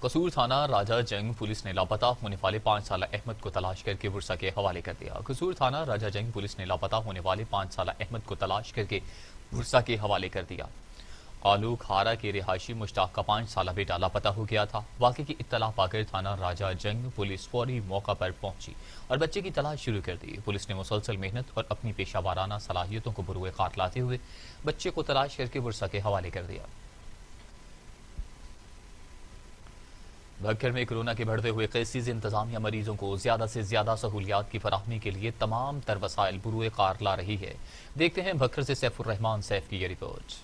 قصور تھانہ راجہ جنگ پولیس نے لاپتہ ہونے والے 5 سالہ احمد کو تلاش کر کے ورثہ کے حوالے کر دیا۔ قصور تھانہ راجہ جنگ پولیس نے لاپتہ ہونے والے 5 سالہ احمد کو تلاش کر کے ورثہ کے حوالے کر دیا۔ قالو کھارا کے رہائشی مشتاق کا 5 سالہ بیٹا لاپتہ ہو گیا تھا۔ واقعے کی اطلاع پا کر تھانہ راجہ جنگ پولیس فوری موقع پر پہنچی اور بچے کی تلاش شروع کر دی۔ پولیس نے مسلسل محنت اور اپنی پیشہ ورانہ صلاحیتوں کو بروئے کار لاتے ہوئے بچے کو تلاش کر کے ورثہ کے حوالے کر دیا۔ بھکر میں کورونا کے بڑھتے ہوئے کیسز انتظامیہ مریضوں کو زیادہ سے زیادہ سہولیات کی فراہمی کے لیے تمام تر وسائل بروئے کار لا رہی ہے۔ دیکھتے ہیں بھکر سے سیف الرحمان سیف کی یہ رپورٹ۔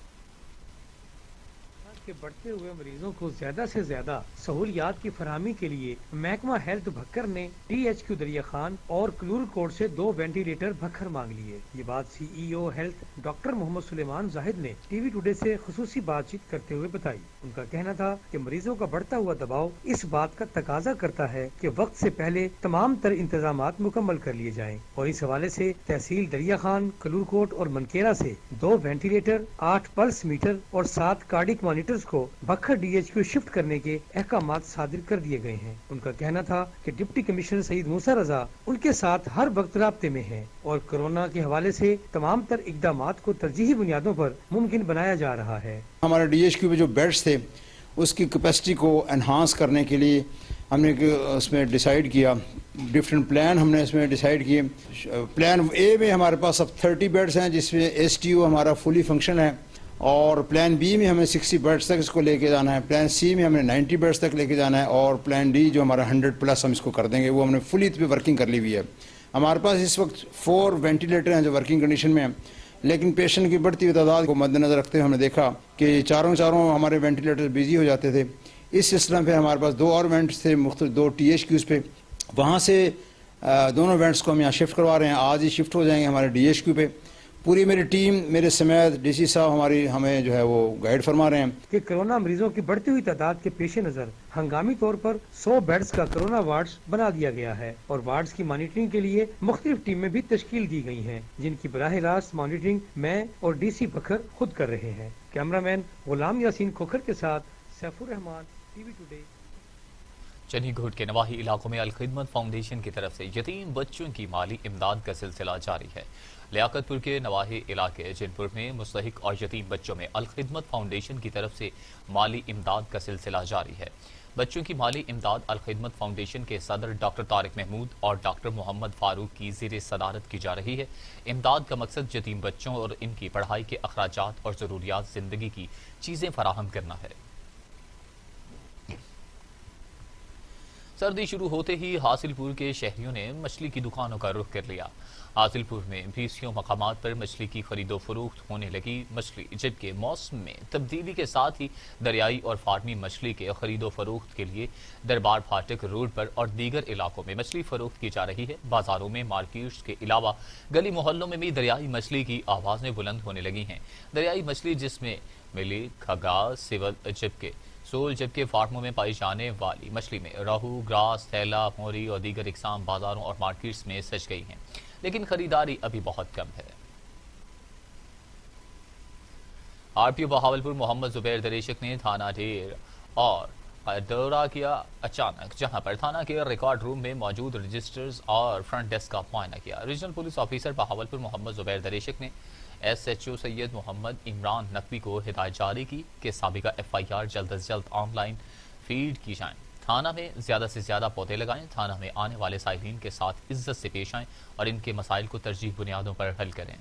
کے بڑھتے ہوئے مریضوں کو زیادہ سے زیادہ سہولیات کی فراہمی کے لیے محکمہ ہیلتھ بھکر نے ڈی ایچ کیو دریا خان اور کلور کوٹ سے 2 وینٹیلیٹر بھکر مانگ لیے۔ یہ بات سی ای او ہیلتھ ڈاکٹر محمد سلیمان زاہد نے ٹی وی ٹوڈے سے خصوصی بات چیت کرتے ہوئے بتائی۔ ان کا کہنا تھا کہ مریضوں کا بڑھتا ہوا دباؤ اس بات کا تقاضا کرتا ہے کہ وقت سے پہلے تمام تر انتظامات مکمل کر لیے جائیں، اور اس حوالے سے تحصیل دریا خان، کلور کوٹ اور منکیرا سے 2 وینٹیلیٹر، 8 پلس میٹر اور 7 کارڈک مانیٹرز کو Bhakkar D H Q shift کرنے کے احکامات صادر کر دیے گئے ہیں۔ ان کا کہنا تھا کہ ڈپٹی کمشنر سعید موسیٰ رضا ان کے ساتھ ہر وقت رابطے میں ہیں اور کورونا کے حوالے سے تمام تر اقدامات کو ترجیحی بنیادوں پر ممکن بنایا جا رہا ہے۔ ہمارے ڈی ایچ کیو میں جو بیڈز تھے اس کی کیپیسٹی کو انہانس کرنے کے لیے ہم نے اس میں ڈیسائیڈ کیا، ڈفرینٹ پلان ہم نے اس میں ڈیسائیڈ کیے۔ پلان اے میں ہمارے پاس اب 30 بیڈز ہیں جس میں ایس ٹی او ہمارا فلی فنکشن ہے، اور پلان بی میں ہمیں 60 بیڈز تک اس کو لے کے جانا ہے، پلان سی میں ہمیں 90 بیڈز تک لے کے جانا ہے، اور پلان ڈی جو ہمارا 100 پلس ہم اس کو کر دیں گے، وہ ہم نے فلی پہ ورکنگ کر لی ہوئی ہے۔ ہمارے پاس اس وقت 4 وینٹیلیٹر ہیں جو ورکنگ کنڈیشن میں ہیں، لیکن پیشنٹ کی بڑھتی ہوئی تعداد کو مد نظر رکھتے ہوئے ہم نے دیکھا کہ چاروں ہمارے وینٹیلیٹر بزی ہو جاتے تھے۔ اس سلسلہ پہ ہمارے پاس 2 اور وینٹس تھے مختلف 2 ٹی ایچ کیوز پہ، وہاں سے دونوں وینٹس کو ہم یہاں شفٹ کروا رہے ہیں، آج ہی شفٹ ہو جائیں گے ہمارے ڈی ایچ کیو پہ۔ پوری میری ٹیم میرے سمیت ڈی سی صاحب ہمیں جو ہے وہ گائیڈ فرما رہے ہیں کہ کورونا مریضوں کی بڑھتی ہوئی تعداد کے پیش نظر ہنگامی طور پر 100 بیڈز کا کورونا وارڈز بنا دیا گیا ہے، اور وارڈز کی مانیٹرنگ کے لیے مختلف ٹیمیں بھی تشکیل دی گئی ہیں جن کی براہ راست مانیٹرنگ میں اور ڈی سی بکھر خود کر رہے ہیں۔ کیمرہ مین غلام یاسین کھوکھر کے ساتھ سیف الرحمان، ٹی وی ٹوڈے۔ چنی گھوٹ کے نواحی علاقوں میں الخدمت فاؤنڈیشن کی طرف سے یتیم بچوں کی مالی امداد کا سلسلہ جاری ہے۔ لیاقت پور کے نواحی علاقے جن پور میں مستحق اور یتیم بچوں میں الخدمت فاؤنڈیشن کی طرف سے مالی امداد کا سلسلہ جاری ہے۔ بچوں کی مالی امداد الخدمت فاؤنڈیشن کے صدر ڈاکٹر طارق محمود اور ڈاکٹر محمد فاروق کی زیر صدارت کی جا رہی ہے۔ امداد کا مقصد یتیم بچوں اور ان کی پڑھائی کے اخراجات اور ضروریات زندگی کی چیزیں فراہم کرنا ہے۔ سردی شروع ہوتے ہی حاصل پور کے شہریوں نے مچھلی کی دکانوں کا رخ کر لیا۔ حاصل پور میں 20 مقامات پر مچھلی کی خرید و فروخت ہونے لگی مچھلی، جبکہ موسم میں تبدیلی کے ساتھ ہی دریائی اور فارمی مچھلی کے خرید و فروخت کے لیے دربار پھاٹک روڈ پر اور دیگر علاقوں میں مچھلی فروخت کی جا رہی ہے۔ بازاروں میں، مارکیٹس کے علاوہ گلی محلوں میں بھی دریائی مچھلی کی آوازیں بلند ہونے لگی ہیں۔ دریائی مچھلی جس میں ملی، کھگا، سول، جبکہ فارموں میں پائی جانے والی مچھلی میں راہو، گراس، تھیلا، موری اور دیگر اقسام بازاروں اور مارکیٹس میں سج گئی ہیں، لیکن خریداری ابھی بہت کم ہے۔ آر پی او بہاولپور محمد زبیر دریشک نے تھانہ ڈھیر اور دورہ کیا اچانک، جہاں پر تھانہ کے ریکارڈ روم میں موجود رجسٹرز اور فرنٹ ڈیسک کا معائنہ کیا۔ ریجنل پولیس آفیسر بہاولپور محمد زبیر دریشک نے ایس ایچ او سید محمد عمران نقوی کو ہدایت جاری کی کہ سابقہ ایف آئی آر جلد از جلد آن لائن فیڈ کی جائیں، تھانہ میں زیادہ سے زیادہ پودے لگائیں، تھانہ میں آنے والے سائلین کے ساتھ عزت سے پیش آئیں اور ان کے مسائل کو ترجیح بنیادوں پر حل کریں۔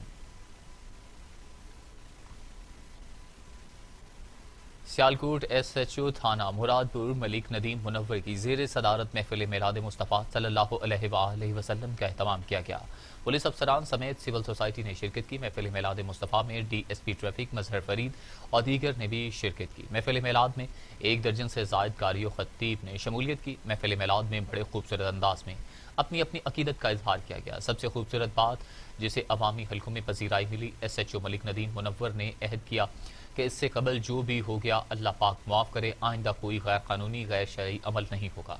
سیالکوٹ ایس ایچ او تھانہ مراد پور ملک ندیم منور کی زیر صدارت محفل میلاد مصطفیٰ صلی اللہ علیہ وآلہ وسلم کا اہتمام کیا گیا۔ پولیس افسران سمیت سول سوسائٹی نے شرکت کی۔ محفل میلاد مصطفیٰ میں ڈی ایس پی ٹریفک مظہر فرید اور دیگر نے بھی شرکت کی۔ محفل میلاد میں 1 درجن سے زائد قاری و خطیب نے شمولیت کی۔ محفل میلاد میں بڑے خوبصورت انداز میں اپنی عقیدت کا اظہار کیا گیا۔ سب سے خوبصورت بات جسے عوامی حلقوں میں پذیرائی ملی، ایس ایچ او ملک ندیم منور نے عہد کیا کہ اس سے قبل جو بھی ہو گیا اللہ پاک معاف کرے، آئندہ کوئی غیر قانونی غیر شرعی عمل نہیں ہوگا۔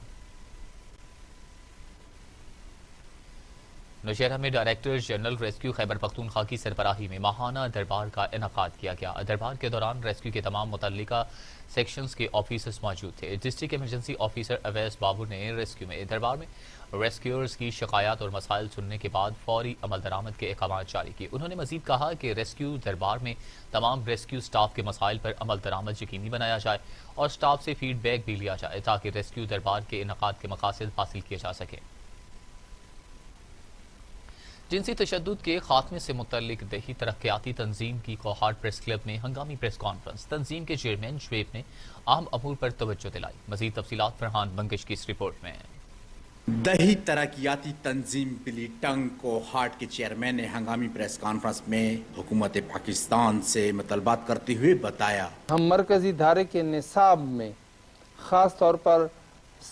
نوشہرہ میں director general rescue Khyber Pakhtunkhwa کی سربراہی میں ماہانہ دربار کا انعقاد کیا گیا۔ دربار کے دوران ریسکیو کے تمام متعلقہ سیکشنز کے آفیسرز موجود تھے۔ ڈسٹرکٹ ایمرجنسی آفیسر اویس بابو نے ریسکیو میں دربار میں ریسکیورز کی شکایات اور مسائل سننے کے بعد فوری عمل درآمد کے احکامات جاری کیے۔ انہوں نے مزید کہا کہ ریسکیو دربار میں تمام ریسکیو سٹاف کے مسائل پر عمل درآمد یقینی بنایا جائے اور سٹاف سے فیڈ بیک بھی لیا جائے تاکہ ریسکیو دربار کے انعقاد کے مقاصد حاصل کیے جا سکیں۔ جنسی تشدد کے خاتمے سے متعلق دیہی ترقیاتی تنظیم کی کوہاٹ پریس کلب میں ہنگامی پریس کانفرنس۔ تنظیم کے چیئرمین شعیب نے اہم امور پر توجہ دلائی۔ مزید تفصیلات فرحان بنگش کی اس رپورٹ میں۔ دیہی ترقیاتی تنظیم بلی ٹنگ کوہاٹ کے چیئرمین نے ہنگامی پریس کانفرنس میں حکومت پاکستان سے مطالبات کرتے ہوئے بتایا، ہم مرکزی دھارے کے نصاب میں خاص طور پر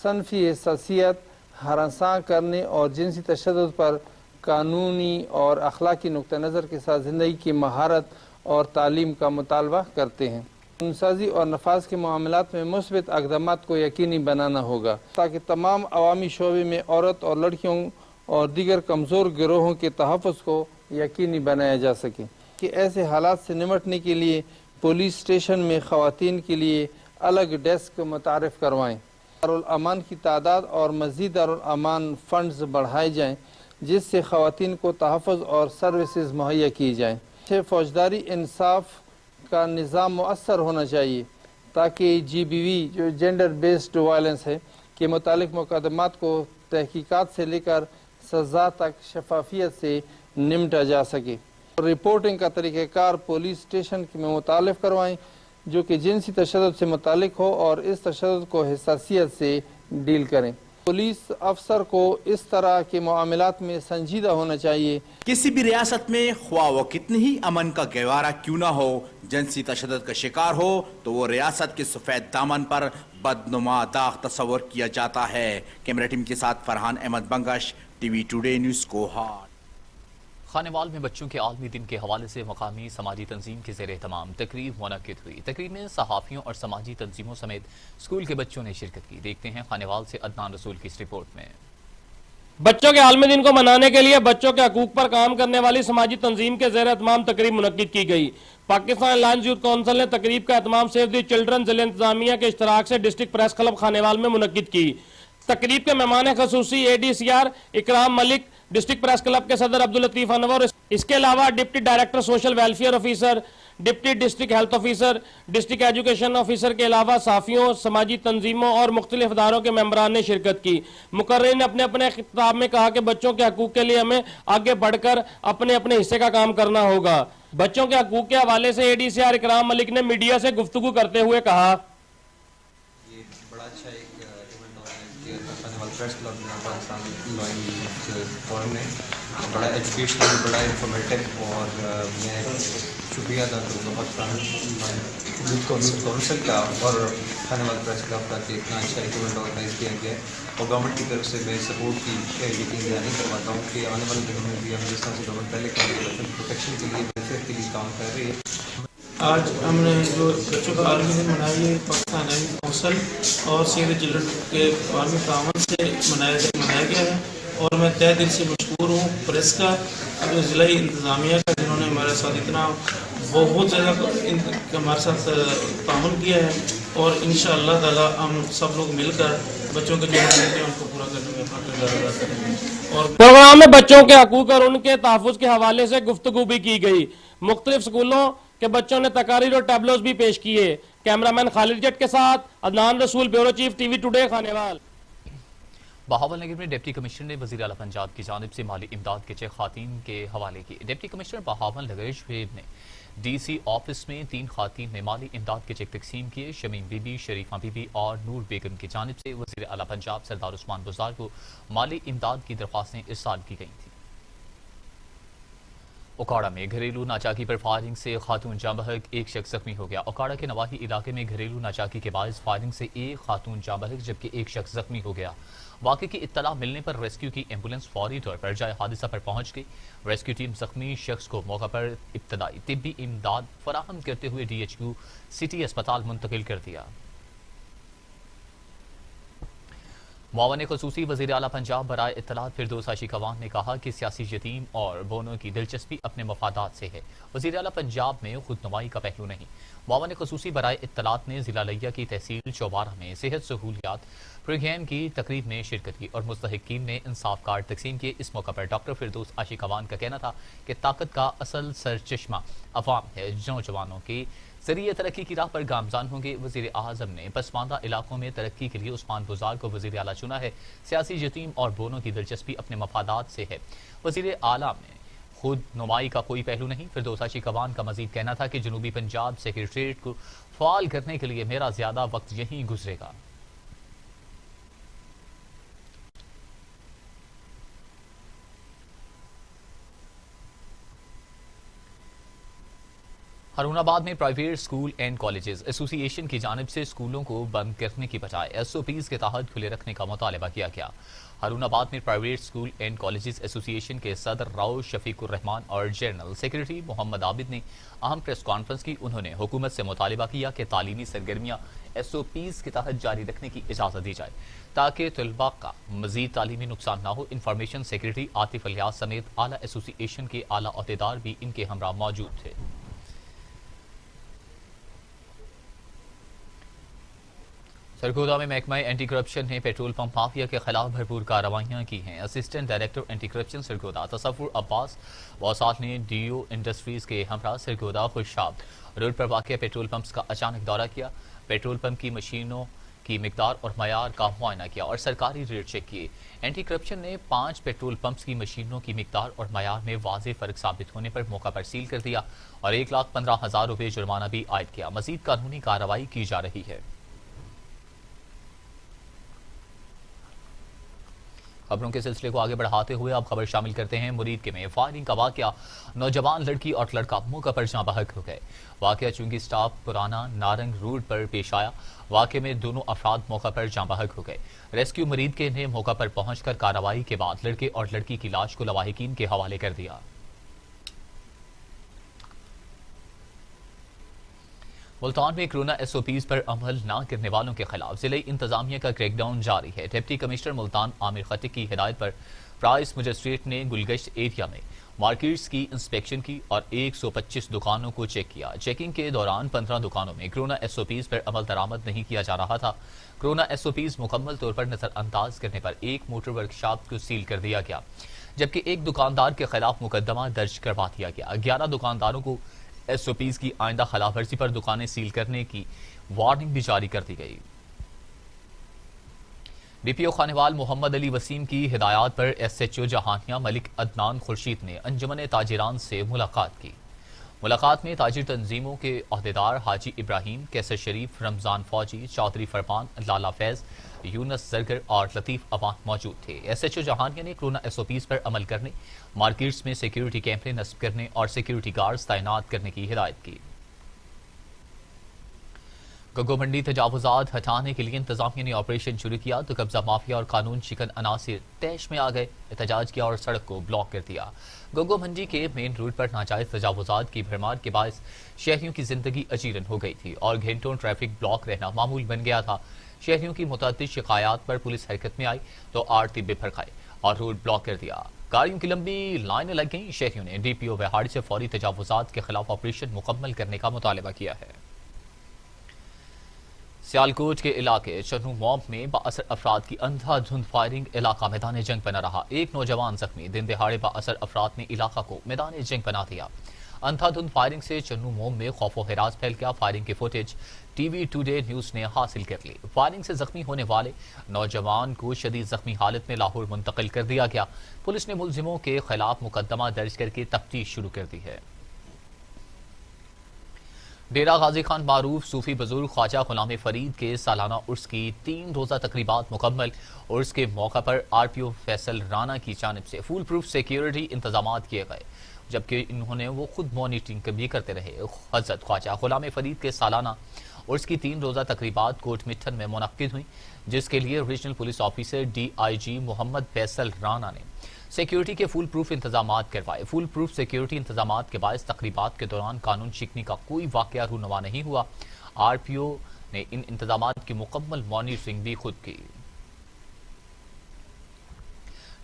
صنفی حساسیت، ہراساں کرنے اور جنسی تشدد پر قانونی اور اخلاقی نقطہ نظر کے ساتھ زندگی کی مہارت اور تعلیم کا مطالبہ کرتے ہیں۔ قانون سازی اور نفاذ کے معاملات میں مثبت اقدامات کو یقینی بنانا ہوگا تاکہ تمام عوامی شعبے میں عورت اور لڑکیوں اور دیگر کمزور گروہوں کے تحفظ کو یقینی بنایا جا سکے کہ ایسے حالات سے نمٹنے کے لیے پولیس اسٹیشن میں خواتین کے لیے الگ ڈیسک متعارف کروائیں، دارالامان کی تعداد اور مزید دارالامان فنڈز بڑھائے جائیں جس سے خواتین کو تحفظ اور سروسز مہیا کی جائیں۔ فوجداری انصاف کا نظام مؤثر ہونا چاہیے تاکہ GBV جو جینڈر بیسڈ وائلنس ہے کے متعلق مقدمات کو تحقیقات سے لے کر سزا تک شفافیت سے نمٹا جا سکے۔ رپورٹنگ کا طریقہ کار پولیس اسٹیشن میں متعارف کروائیں جو کہ جنسی تشدد سے متعلق ہو اور اس تشدد کو حساسیت سے ڈیل کریں۔ پولیس افسر کو اس طرح کے معاملات میں سنجیدہ ہونا چاہیے۔ کسی بھی ریاست میں خواہ وہ کتنی ہی امن کا گہوارہ کیوں نہ ہو، جنسی تشدد کا شکار ہو تو وہ ریاست کے سفید دامن پر بدنما داغ تصور کیا جاتا ہے۔ کیمرہ ٹیم کے ساتھ Farhan Ahmed Bangash, TV today news Kohat. Khanewal میں بچوں کے عالمی دن کے حوالے سے مقامی سماجی تنظیم کے زیر اہتمام تقریب منعقد ہوئی۔ تقریب میں صحافیوں اور سماجی تنظیموں سمیت اسکول کے بچوں نے شرکت کی۔ دیکھتے ہیں خانیوال سے عدنان رسول کی اس رپورٹ میں۔ بچوں کے عالمی دن کو منانے کے لیے بچوں کے حقوق پر کام کرنے والی سماجی تنظیم کے زیر اہتمام تقریب منعقد کی گئی۔ پاکستان لائنز یوتھ کونسل نے تقریب کا اہتمام سیو دی چلڈرن ضلع انتظامیہ کے اشتراک سے ڈسٹرکٹ پریس کلب خانیوال میں منعقد کی۔ تقریب کے مہمان خصوصی ADCR اکرام ملک، ڈسٹرکٹ پریس کلب کے صدر عبداللطیف انور، اس کے علاوہ deputy director social welfare officer, deputy district health officer, district education officer کے علاوہ صحافیوں، سماجی تنظیموں اور مختلف اداروں کے ممبران نے شرکت کی۔ مقررین نے اپنے اپنے خطاب میں کہا کہ بچوں کے حقوق کے لیے ہمیں آگے بڑھ کر اپنے اپنے حصے کا کام کرنا ہوگا۔ بچوں کے حقوق کے حوالے سے ADCR اکرام ملک نے میڈیا سے گفتگو کرتے ہوئے کہا، یہ بڑا اچھا ایک ایونٹ آرگنائز کیا تھا خانیوال پریس کلب میں پاکستان لائنز فورم نے، بڑا ایجوکیشنل، بڑا انفارمیٹیو، اور میں شکریہ ادا کروں گا پاکستان یوتھ کونسل کا اور خانیوال پریس کلب کا کہ اتنا اچھا ایک ایونٹ آرگنائز کیا گیا ہے، اور گورنمنٹ کی طرف سے میں سپورٹ کی یقین دہانی کرواتا ہوں کہ آنے والے دنوں میں بھی ہم جس طرح سے گورنمنٹ پہلے کام کر رہے ہیں پروٹیکشن کے لیے، ویلفیئر کے لیے کام کر رہی ہے۔ آج ہم نے جو بچوں کا عالمی دن منائی ہے پاکستان یوتھ کونسل اور سیو دی چلڈرن کے عوامی تعاون سے منایا گیا ہے، اور میں تہ دل سے مشکور ہوں پریس کا، ضلع انتظامیہ کا، جنہوں نے ہمارے ساتھ اتنا بہت زیادہ ہمارے ساتھ تعاون کیا ہے، اور انشاءاللہ تعالی ہم سب لوگ مل کر بچوں کے جو حقوق ہیں ان کو پورا کرنے میں اپنا کردار ادا کریں گے۔ اور پروگرام میں بچوں کے حقوق اور ان کے تحفظ کے حوالے سے گفتگو بھی کی گئی۔ مختلف سکولوں کے بچوں نے تقاریر اور ٹیبلوز بھی پیش کیے۔ کیمرامین خالد جٹ کے ساتھ عدنان رسول، bureau chief TV today Khanewal. Bahawal Nagar میں ڈپٹی کمشنر نے وزیر اعلیٰ پنجاب کی جانب سے مالی امداد کے چیک خواتین کے حوالے کی۔ ڈپٹی کمشنر بہاول نگر شعیب نے DC آفس میں 3 خواتین میں مالی امداد کے چیک تقسیم کیے۔ شمیم بی بی، شریفہ بی بی اور نور بیگم کی جانب سے وزیر اعلیٰ پنجاب سردار عثمان بزدار کو مالی امداد کی درخواستیں ارسال کی گئی تھیں۔ اوکاڑا میں گھریلو ناچاکی پر فائرنگ سے خاتون جاں بحق، ایک شخص زخمی ہو گیا۔ اوکاڑا کے نواحی علاقے میں گھریلو ناچاکی کے باعث فائرنگ سے ایک خاتون جاں بحق جبکہ ایک شخص زخمی ہو گیا۔ واقعے کی اطلاع ملنے پر ریسکیو کی ایمبولینس فوری طور پر جائے حادثہ پر پہنچ گئی۔ ریسکیو ٹیم زخمی شخص کو موقع پر ابتدائی طبی امداد فراہم کرتے ہوئے DHQ سٹی اسپتال منتقل کر دیا۔ معاون خصوصی وزیر اعلیٰ پنجاب برائے اطلاعات فردوس اشیقوان نے کہا کہ سیاسی یتیم اور بونوں کی دلچسپی اپنے مفادات سے ہے، وزیر اعلیٰ پنجاب میں خود نمائی کا پہلو نہیں۔ معاون خصوصی برائے اطلاعات نے ضلع لیا کی تحصیل چوبارہ میں صحت سہولیات پروگرام کی تقریب میں شرکت کی اور مستحقین میں انصاف کارڈ تقسیم کیے۔ اس موقع پر ڈاکٹر فردوس اشیقوان کا کہنا تھا کہ طاقت کا اصل سرچشمہ عوام ہے، نوجوانوں کی ذریعے ترقی کی راہ پر گامزن ہوں گے۔ وزیر اعظم نے پسماندہ علاقوں میں ترقی کے لیے عثمان بزار کو وزیر اعلیٰ چنا ہے۔ سیاسی یتیم اور بونوں کی دلچسپی اپنے مفادات سے ہے، وزیر اعلیٰ میں خود نمائی کا کوئی پہلو نہیں۔ فردوس اشیقوان کا مزید کہنا تھا کہ جنوبی پنجاب سیکریٹریٹ کو فعال کرنے کے لیے میرا زیادہ وقت یہیں گزرے گا۔ ہارون آباد میں پرائیویٹ اسکول اینڈ کالجز ایسوسی ایشن کی جانب سے اسکولوں کو بند کرنے کی بجائے ایس او پیز کے تحت کھلے رکھنے کا مطالبہ کیا گیا۔ ہارون آباد میں پرائیویٹ اسکول اینڈ کالجز ایسوسی ایشن کے صدر راؤ شفیق الرحمان اور جنرل سیکریٹری محمد عابد نے اہم پریس کانفرنس کی۔ انہوں نے حکومت سے مطالبہ کیا کہ تعلیمی سرگرمیاں ایس او پیز کے تحت جاری رکھنے کی اجازت دی جائے تاکہ طلباء کا مزید تعلیمی نقصان نہ ہو۔ انفارمیشن سیکریٹری عاطف الیاس سمیت اعلیٰ ایسوسی ایشن کے اعلیٰ عہدیدار بھی ان کے ہمراہ موجود تھے۔ سرگودا میں محکمہ اینٹی کرپشن نے پیٹرول پمپ مافیا کے خلاف بھرپور کارروائیاں کی ہیں۔ Assistant director anti corruption Sargodha Tasawar Abbas واسات نے ڈی او انڈسٹریز کے ہمراہ سرگودا خوشاب روڈ پر واقع پیٹرول پمپس کا اچانک دورہ کیا، پیٹرول پمپ کی مشینوں کی مقدار اور معیار کا معائنہ کیا اور سرکاری ریٹ چیک کیے۔ اینٹی کرپشن نے 5 پیٹرول پمپس کی مشینوں کی مقدار اور معیار میں واضح فرق ثابت ہونے پر موقع پر سیل کر دیا اور 1,15,000 روپے جرمانہ بھی عائد کیا۔ مزید قانونی کارروائی کی جا رہی ہے۔ خبروں کے سلسلے کو آگے بڑھاتے ہوئے اب خبر شامل کرتے ہیں مرید کے میں فائرنگ کا واقعہ، نوجوان لڑکی اور لڑکا موقع پر جاں بحق ہو گئے۔ واقعہ چونگی سٹاپ پرانا نارنگ روڈ پر پیش آیا۔ واقعے میں دونوں افراد موقع پر جاں بحق ہو گئے۔ ریسکیو مرید کے نے موقع پر پہنچ کر کارروائی کے بعد لڑکے اور لڑکی کی لاش کو لواحقین کے حوالے کر دیا۔ ملتان میں کرونا ایس او پیز پر عمل نہ کرنے والوں کے خلاف ضلعی انتظامیہ کا کریک ڈاؤن جاری ہے۔ ڈپٹی کمشنر ملتان عامر خٹک کی ہدایت پر پرائس مجسٹریٹ نے گلگشت ایریا میں مارکیٹس کی انسپیکشن کی اور 125 دکانوں کو چیک کیا۔ چیکنگ کے دوران 15 دکانوں میں کرونا ایس او پیز پر عمل درآمد نہیں کیا جا رہا تھا۔ کرونا ایس او پیز مکمل طور پر نظر انداز کرنے پر ایک موٹر ورکشاپ کو سیل کر دیا گیا، جبکہ ایک دکاندار کے خلاف مقدمہ درج کروا دیا گیا۔ 11 دکانداروں کو ایس او پیز کی آئندہ خلاف ورزی پر دکانیں سیل کرنے کی وارننگ بھی جاری کر دی گئی۔ ڈی پی او خانوال محمد علی وسیم کی ہدایات پر ایس ایچ او جہانیہ ملک عدنان خورشید نے انجمن تاجران سے ملاقات کی۔ ملاقات میں تاجر تنظیموں کے عہدیدار حاجی ابراہیم، کیسر شریف، رمضان فوجی، چودھری فرمان، لالا فیض، یونس زرگر اور لطیف عوان موجود تھے۔ ایس ایچ او جہانیہ نے کرونا ایس او پیز پر عمل کرنے، مارکیٹس میں سیکیورٹی کیمرے نصب کرنے اور سیکیورٹی گارڈز تعینات کرنے کی ہدایت کی۔ گگو منڈی تجاوزات ہٹانے کے لیے انتظامیہ نے آپریشن شروع کیا تو قبضہ مافیا اور قانون شکن عناصر طیش میں آ گئے، احتجاج کیا اور سڑک کو بلاک کر دیا۔ گگو منڈی کے مین روڈ پر ناجائز تجاوزات کی بھرمار کے باعث شہریوں کی زندگی اجیرن ہو گئی تھی اور گھنٹوں ٹریفک بلاک رہنا معمول بن گیا تھا۔ شہریوں کی متعدد شکایات پر پولیس حرکت میں آئی تو آڑتی بفر کھائے اور روڈ بلاک کر دیا۔ گاڑیوں کی لمبی لائنیں لگ گئیں۔ شہریوں نے ڈی پی او وہاڑی سے فوری تجاوزات کے خلاف آپریشن مکمل کرنے کا مطالبہ کیا ہے۔ سیالکوٹ کے علاقے چنو موب میں بااثر افراد کی اندھا دھند فائرنگ، علاقہ میدان جنگ بنا رہا۔ ایک نوجوان زخمی، دن دہاڑے بااثر افراد نے علاقہ کو میدان جنگ بنا دیا۔ اندھا دھند فائرنگ سے چنو موب میں خوف و ہراس پھیل گیا۔ فائرنگ کی footage T V today news نے حاصل کر لی۔ فائرنگ سے زخمی ہونے والے نوجوان کو شدید زخمی حالت میں لاہور منتقل کر دیا گیا۔ پولیس نے ملزموں کے خلاف مقدمہ درج کر کے تفتیش شروع کر دی ہے۔ ڈیرہ غازی خان معروف صوفی بزرگ خواجہ غلام فرید کے سالانہ عرس کی 3 روزہ تقریبات مکمل۔ عرس کے موقع پر آر پی او فیصل رانا کی جانب سے فول پروف سیکیورٹی انتظامات کیے گئے، جبکہ انہوں نے وہ خود مانیٹرنگ بھی کرتے رہے۔ حضرت خواجہ غلام فرید کے سالانہ عرس کی 3 روزہ تقریبات کوٹ مٹھن میں منعقد ہوئیں، جس کے لیے regional police officer D I G Muhammad Faisal Rana نے سیکیورٹی کے فول پروف انتظامات کروائے۔ فول پروف سیکیورٹی انتظامات کے باعث تقریبات کے دوران قانون شکنی کا کوئی واقعہ رونما نہیں ہوا۔ آر پی او نے ان انتظامات کی مکمل مانیٹرنگ بھی خود کی۔